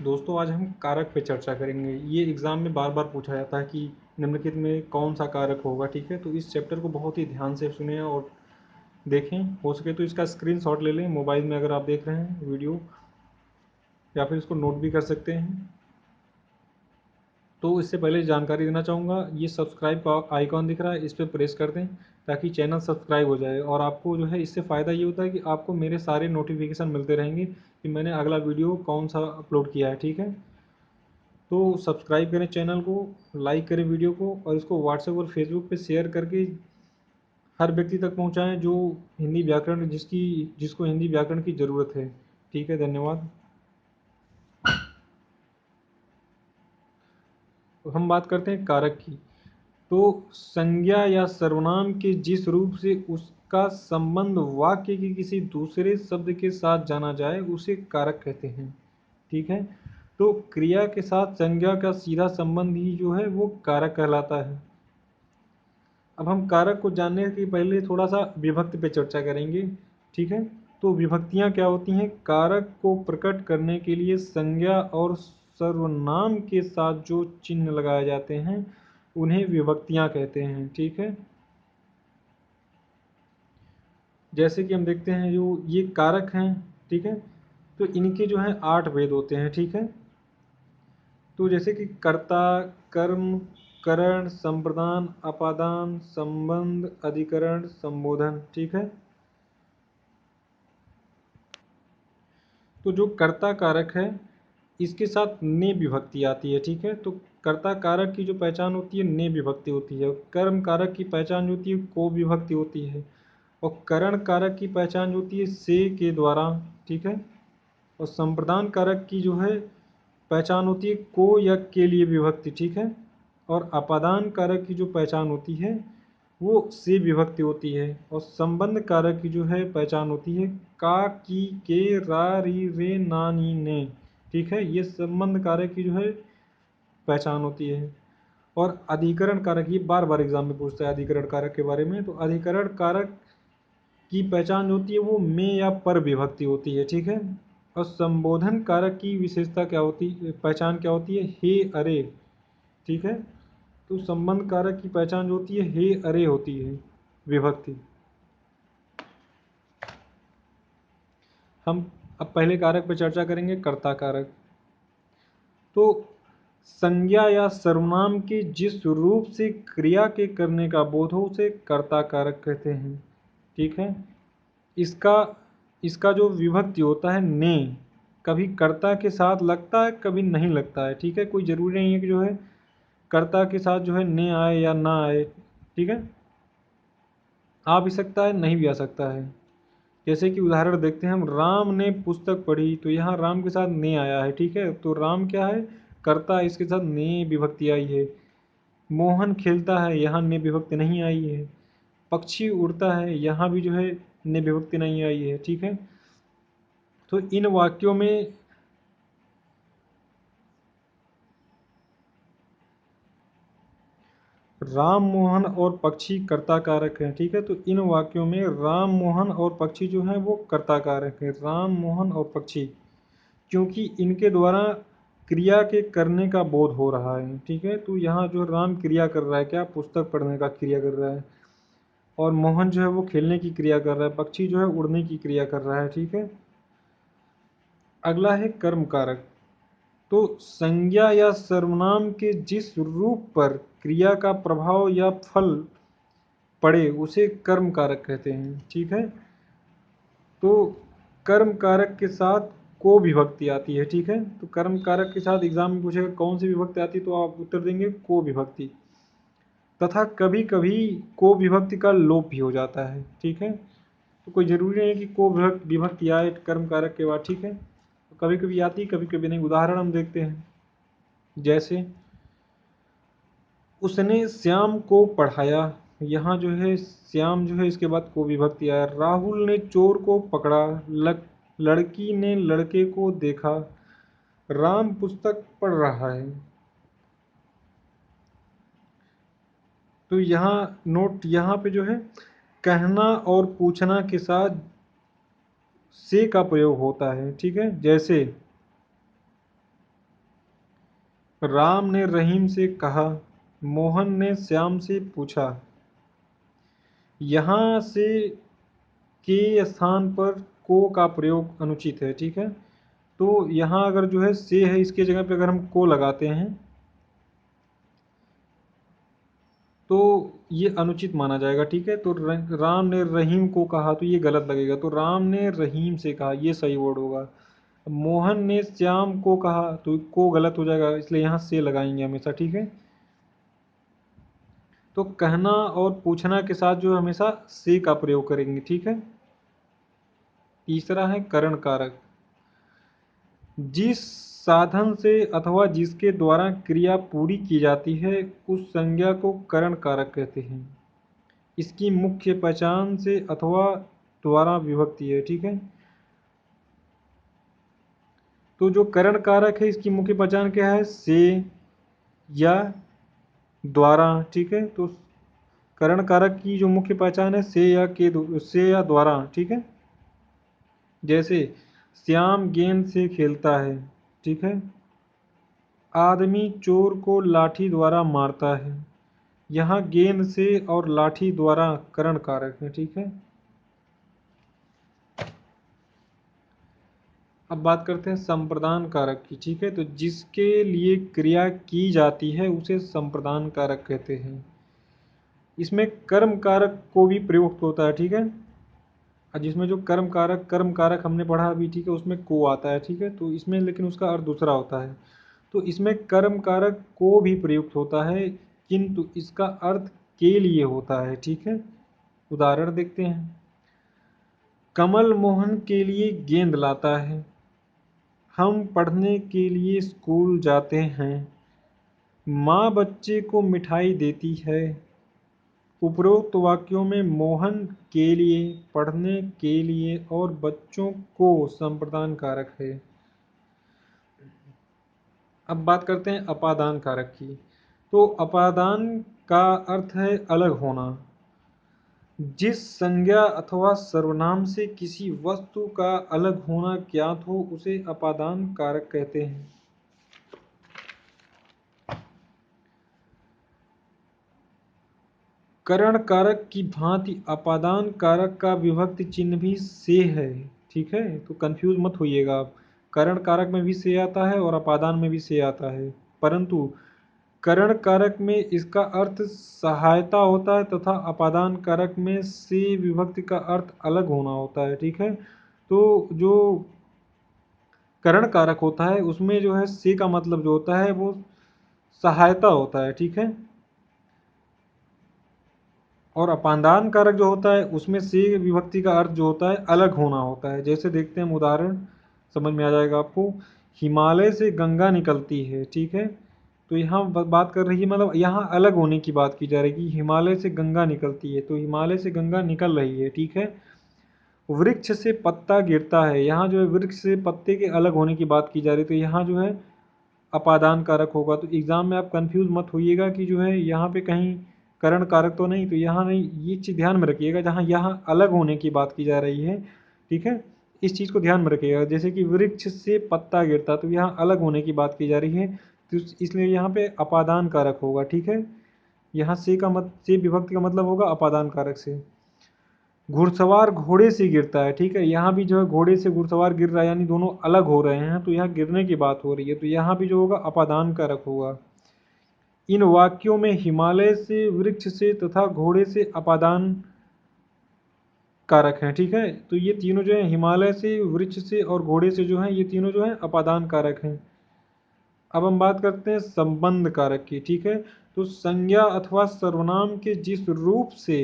दोस्तों आज हम कारक पे चर्चा करेंगे। ये एग्ज़ाम में बार बार पूछा जाता है कि निम्नलिखित में कौन सा कारक होगा। ठीक है, तो इस चैप्टर को बहुत ही ध्यान से सुने और देखें। हो सके तो इसका स्क्रीनशॉट ले लें मोबाइल में अगर आप देख रहे हैं वीडियो, या फिर इसको नोट भी कर सकते हैं। तो इससे पहले जानकारी देना चाहूँगा, ये सब्सक्राइब का आइकॉन दिख रहा है, इस पर प्रेस कर दें ताकि चैनल सब्सक्राइब हो जाए। और आपको जो है इससे फ़ायदा ये होता है कि आपको मेरे सारे नोटिफिकेशन मिलते रहेंगे कि मैंने अगला वीडियो कौन सा अपलोड किया है। ठीक है, तो सब्सक्राइब करें चैनल को, लाइक करें वीडियो को और इसको व्हाट्सएप और फेसबुक पे शेयर करके हर व्यक्ति तक पहुंचाएं जो हिंदी व्याकरण जिसको हिंदी व्याकरण की ज़रूरत है। ठीक है, धन्यवाद। तो हम बात करते हैं कारक की। तो संज्ञा या सर्वनाम के जिस रूप से उसका संबंध वाक्य के किसी दूसरे शब्द के साथ जाना जाए उसे कारक कहते हैं। ठीक है, तो क्रिया के साथ संज्ञा का सीधा संबंध ही जो है वो कारक कहलाता है। अब हम कारक को जानने के पहले थोड़ा सा विभक्ति पे चर्चा करेंगे। ठीक है, तो विभक्तियाँ क्या होती हैं? कारक को प्रकट करने के लिए संज्ञा और सर्वनाम के साथ जो चिन्ह लगाए जाते हैं उन्हें विभक्तियाँ कहते हैं। ठीक है, जैसे कि हम देखते हैं जो ये कारक हैं, ठीक है, तो इनके जो है 8 भेद होते हैं। ठीक है, तो जैसे कि कर्ता, कर्म, करण, संप्रदान, अपादान, संबंध, अधिकरण, संबोधन। ठीक है, तो जो कर्ता कारक है इसके साथ ने विभक्ति आती है। ठीक है, तो कर्ता कारक की जो पहचान होती है ने विभक्ति होती है। कर्म कारक की पहचान जो होती है को विभक्ति होती है। और करण कारक की पहचान जो होती है से के द्वारा। ठीक है, और संप्रदान कारक की जो है पहचान होती है को या के लिए विभक्ति। ठीक है, और अपादान कारक की जो पहचान होती है वो से विभक्ति होती है। और संबंध कारक की जो है पहचान होती है का, की, के, रा, री, रे, ना, नी, ने। ठीक है, ये संबंध कारक की जो है पहचान होती है। और अधिकरण कारक, ये बार बार एग्जाम में पूछता है अधिकरण कारक के बारे में। तो अधिकरण कारक की पहचान जो होती है वो में या पर विभक्ति होती है। ठीक है, और संबोधन कारक की विशेषता क्या होती है, पहचान क्या होती है? हे, अरे। ठीक है, तो संबंध कारक की पहचान जो होती है हे, अरे होती है विभक्ति। हम अब पहले कारक पर चर्चा करेंगे, कर्ता कारक। तो संज्ञा या सर्वनाम के जिस रूप से क्रिया के करने का बोध हो उसे कर्ता कारक कहते हैं। ठीक है, इसका इसका जो विभक्ति होता है ने, कभी कर्ता के साथ लगता है कभी नहीं लगता है। ठीक है, कोई ज़रूरी नहीं है कि जो है कर्ता के साथ जो है ने आए या ना आए। ठीक है, आ भी सकता है नहीं भी आ सकता है। जैसे कि उदाहरण देखते हैं हम, राम ने पुस्तक पढ़ी, तो यहाँ राम के साथ ने आया है। ठीक है, तो राम क्या है? कर्ता, इसके साथ ने विभक्ति आई है। मोहन खेलता है, यहाँ ने विभक्ति नहीं आई है। पक्षी उड़ता है, यहाँ भी जो है ने विभक्ति नहीं आई है। ठीक है, तो इन वाक्यों में राम, मोहन और पक्षी कर्ता कारक हैं। ठीक है, तो इन वाक्यों में राम, मोहन और पक्षी जो हैं वो कर्ता कारक हैं। राम, मोहन और पक्षी, क्योंकि इनके द्वारा क्रिया के करने का बोध हो रहा है। ठीक है, तो यहाँ जो राम क्रिया कर रहा है, क्या? पुस्तक पढ़ने का क्रिया कर रहा है। और मोहन जो है वो खेलने की क्रिया कर रहा है। पक्षी जो है उड़ने की क्रिया कर रहा है। ठीक है, अगला है कर्म कारक। तो संज्ञा या सर्वनाम के जिस रूप पर क्रिया का प्रभाव या फल पड़े उसे कर्म कारक कहते हैं। ठीक है, तो कर्म कारक के साथ को विभक्ति आती है। ठीक है, तो कर्म कारक के साथ एग्जाम में पूछेगा कौन सी विभक्ति आती है, तो आप उत्तर देंगे को विभक्ति। तथा कभी कभी को विभक्ति का लोप भी हो जाता है। ठीक है, तो कोई ज़रूरी नहीं है कि को विभक्ति आए कर्म कारक के बाद। ठीक है, तो कभी कभी आती, कभी कभी नहीं। उदाहरण हम देखते हैं, जैसे उसने श्याम को पढ़ाया, यहाँ जो है श्याम जो है इसके बाद को विभक्ति आया। राहुल ने चोर को पकड़ा, लड़की ने लड़के को देखा, राम पुस्तक पढ़ रहा है। तो यहाँ नोट, यहाँ पे जो है कहना और पूछना के साथ से का प्रयोग होता है। ठीक है, जैसे राम ने रहीम से कहा, मोहन ने श्याम से पूछा। यहाँ से के स्थान पर को का प्रयोग अनुचित है, ठीक है। तो यहाँ अगर जो है से है, इसके जगह पे अगर हम को लगाते हैं तो ये अनुचित माना जाएगा, ठीक है। तो राम ने रहीम को कहा तो ये गलत लगेगा, तो राम ने रहीम से कहा, ये सही वर्ड होगा। मोहन ने श्याम को कहा तो को गलत हो जाएगा, इसलिए यहाँ से लगाएंगे हमेशा, ठीक है। तो कहना और पूछना के साथ जो हमेशा से का प्रयोग करेंगे, ठीक है। तीसरा है करण कारक। जिस साधन से अथवा जिसके द्वारा क्रिया पूरी की जाती है उस संज्ञा को करण कारक कहते हैं। इसकी मुख्य पहचान से अथवा द्वारा विभक्ति है, ठीक है। तो जो करण कारक है इसकी मुख्य पहचान क्या है, से या द्वारा, ठीक है। तो करण कारक की जो मुख्य पहचान है से या द्वारा, ठीक है। जैसे श्याम गेंद से खेलता है, ठीक है। आदमी चोर को लाठी द्वारा मारता है। यहाँ गेंद से और लाठी द्वारा करण कारक है, ठीक है। अब बात करते हैं संप्रदान कारक की, ठीक है। तो जिसके लिए क्रिया की जाती है उसे संप्रदान कारक कहते हैं। इसमें कर्म कारक को भी प्रयुक्त होता है, ठीक है। और जिसमें जो कर्म कारक हमने पढ़ा अभी, ठीक है, उसमें को आता है, ठीक है। तो इसमें लेकिन उसका अर्थ दूसरा होता है। तो इसमें कर्म कारक को भी प्रयुक्त होता है, किंतु इसका अर्थ के लिए होता है, ठीक है। उदाहरण देखते हैं। कमल मोहन के लिए गेंद लाता है। हम पढ़ने के लिए स्कूल जाते हैं। माँ बच्चे को मिठाई देती है। उपरोक्त वाक्यों में मोहन के लिए, पढ़ने के लिए और बच्चों को संप्रदान कारक है। अब बात करते हैं अपादान कारक की। तो अपादान का अर्थ है अलग होना। जिस संज्ञा अथवा सर्वनाम से किसी वस्तु का अलग होना ज्ञात हो उसे अपादान कारक कहते हैं। करण कारक की भांति अपादान कारक का विभक्ति चिन्ह भी से है, ठीक है। तो कंफ्यूज मत होइएगा आप। करण कारक में भी से आता है और अपादान में भी से आता है, परंतु करण कारक में इसका अर्थ सहायता होता है तथा अपादान कारक में से विभक्ति का अर्थ अलग होना होता है, ठीक है। तो जो करण कारक होता है उसमें जो है से का मतलब जो होता है वो सहायता होता है, ठीक है। और अपादान कारक जो होता है उसमें से विभक्ति का अर्थ जो होता है अलग होना होता है। जैसे देखते हैं उदाहरण, समझ में आ जाएगा आपको। हिमालय से गंगा निकलती है, ठीक है। तो यहाँ बात कर रही है, मतलब यहाँ अलग होने की बात की जा रही है कि हिमालय से गंगा निकलती है, तो हिमालय से गंगा निकल रही है, ठीक है। वृक्ष से पत्ता गिरता है, यहाँ जो है वृक्ष से पत्ते के अलग होने की बात की जा रही है, तो यहाँ जो है अपादान कारक होगा। तो एग्जाम में आप कंफ्यूज मत होइएगा कि जो है यहाँ पे कहीं करण कारक तो नहीं, तो यहाँ नहीं, ये चीज़ ध्यान में रखिएगा जहाँ यहाँ अलग होने की बात की जा रही है, ठीक है। इस चीज़ को ध्यान में रखिएगा। जैसे कि वृक्ष से पत्ता गिरता, तो यहाँ अलग होने की बात की जा रही है, तो इसलिए यहाँ पे अपादान कारक होगा, ठीक है। यहाँ से विभक्ति का मतलब होगा अपादान कारक से। घुड़सवार घोड़े से गिरता है, ठीक है। यहाँ भी जो है घोड़े से घुड़सवार गिर रहा है, यानी दोनों अलग हो रहे हैं, तो यहाँ गिरने की बात हो रही है, तो यहाँ भी जो होगा अपादान कारक होगा। इन वाक्यों में हिमालय से, वृक्ष से तथा घोड़े से अपादान कारक हैं, ठीक है। तो ये तीनों जो है हिमालय से, वृक्ष से और घोड़े से जो है ये तीनों जो है अपादान कारक हैं। अब हम बात करते हैं संबंध कारक की, ठीक है। तो संज्ञा अथवा सर्वनाम के जिस रूप से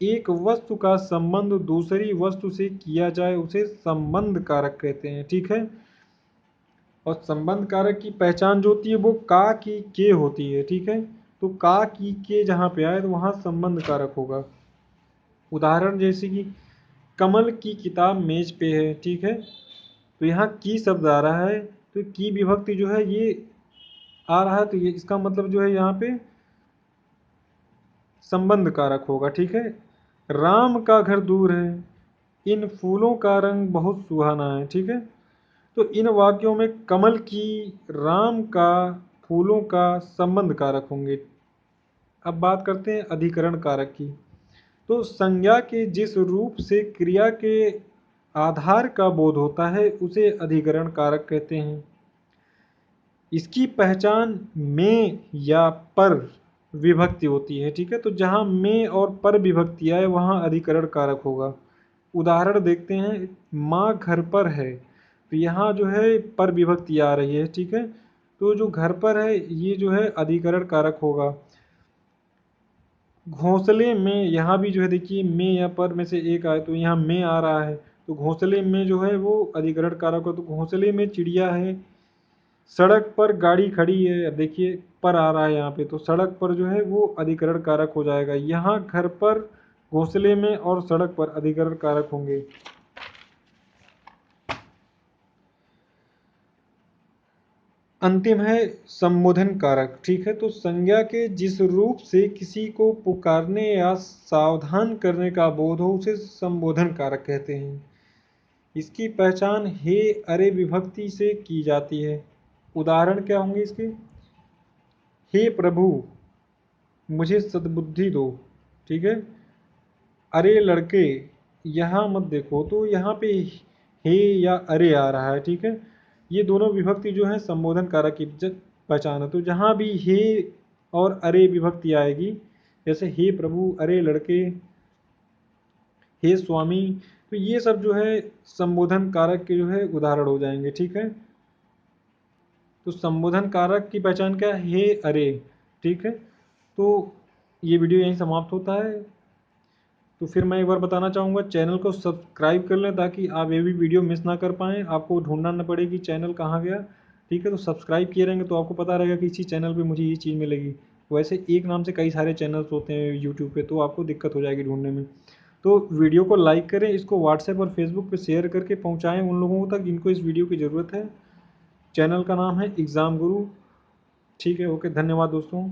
एक वस्तु का संबंध दूसरी वस्तु से किया जाए उसे संबंध कारक कहते हैं, ठीक है। और संबंध कारक की पहचान जो होती है वो का की के होती है, ठीक है। तो का की के जहाँ पे आए तो वहाँ संबंध कारक होगा। उदाहरण जैसे कि कमल की किताब मेज पे है, ठीक है। तो यहाँ की शब्द आ रहा है, तो की विभक्ति जो है ये आ रहा है, तो ये इसका मतलब जो है यहाँ पे संबंध कारक होगा, ठीक है। राम का घर दूर है, इन फूलों का रंग बहुत सुहाना है, ठीक है। तो इन वाक्यों में कमल की, राम का, फूलों का संबंध कारक होंगे। अब बात करते हैं अधिकरण कारक की। तो संज्ञा के जिस रूप से क्रिया के आधार का बोध होता है उसे अधिकरण कारक कहते हैं। इसकी पहचान में या पर विभक्ति होती है, ठीक है। तो जहाँ में और पर विभक्ति आए वहाँ अधिकरण कारक होगा। उदाहरण देखते हैं, माँ घर पर है, तो यहाँ जो है पर विभक्ति आ रही है, ठीक है। तो जो घर पर है ये जो है अधिकरण कारक होगा। घोंसले में, यहाँ भी जो है देखिए में या पर में से एक आए, तो यहाँ में आ रहा है, तो घोंसले में जो है वो अधिकरण कारक हो। तो घोंसले में चिड़िया है, सड़क पर गाड़ी खड़ी है, अब देखिए पर आ रहा है यहाँ पे, तो सड़क पर जो है वो अधिकरण कारक हो जाएगा। यहाँ घर पर, घोंसले में और सड़क पर अधिकरण कारक होंगे। अंतिम है संबोधन कारक, ठीक है। तो संज्ञा के जिस रूप से किसी को पुकारने या सावधान करने का बोध हो उसे संबोधन कारक कहते हैं। इसकी पहचान हे अरे विभक्ति से की जाती है। उदाहरण क्या होंगे इसके, हे प्रभु मुझे सद्बुद्धि दो, ठीक है। अरे लड़के, यहाँ मत देखो, तो यहाँ पे हे या अरे आ रहा है, ठीक है। ये दोनों विभक्ति जो है संबोधन कारक की पहचान है। तो जहाँ भी हे और अरे विभक्ति आएगी, जैसे हे प्रभु, अरे लड़के, हे स्वामी, तो ये सब जो है संबोधन कारक के जो है उदाहरण हो जाएंगे, ठीक है। तो संबोधन कारक की पहचान क्या है, हे अरे, ठीक है। तो ये वीडियो यहीं समाप्त होता है। तो फिर मैं एक बार बताना चाहूँगा, चैनल को सब्सक्राइब कर लें ताकि आप ये भी वीडियो मिस ना कर पाएँ, आपको ढूंढना न पड़े कि चैनल कहाँ गया, ठीक है। तो सब्सक्राइब किए रहेंगे तो आपको पता रहेगा कि इसी चैनल पे मुझे ये चीज़ मिलेगी। वैसे एक नाम से कई सारे चैनल्स होते हैं यूट्यूब पे, तो आपको दिक्कत हो जाएगी ढूंढने में। तो वीडियो को लाइक करें, इसको व्हाट्सएप और फेसबुक पर शेयर करके पहुँचाएँ उन लोगों तक जिनको इस वीडियो की ज़रूरत है। चैनल का नाम है एग्ज़ाम गुरु, ठीक है। ओके, धन्यवाद दोस्तों।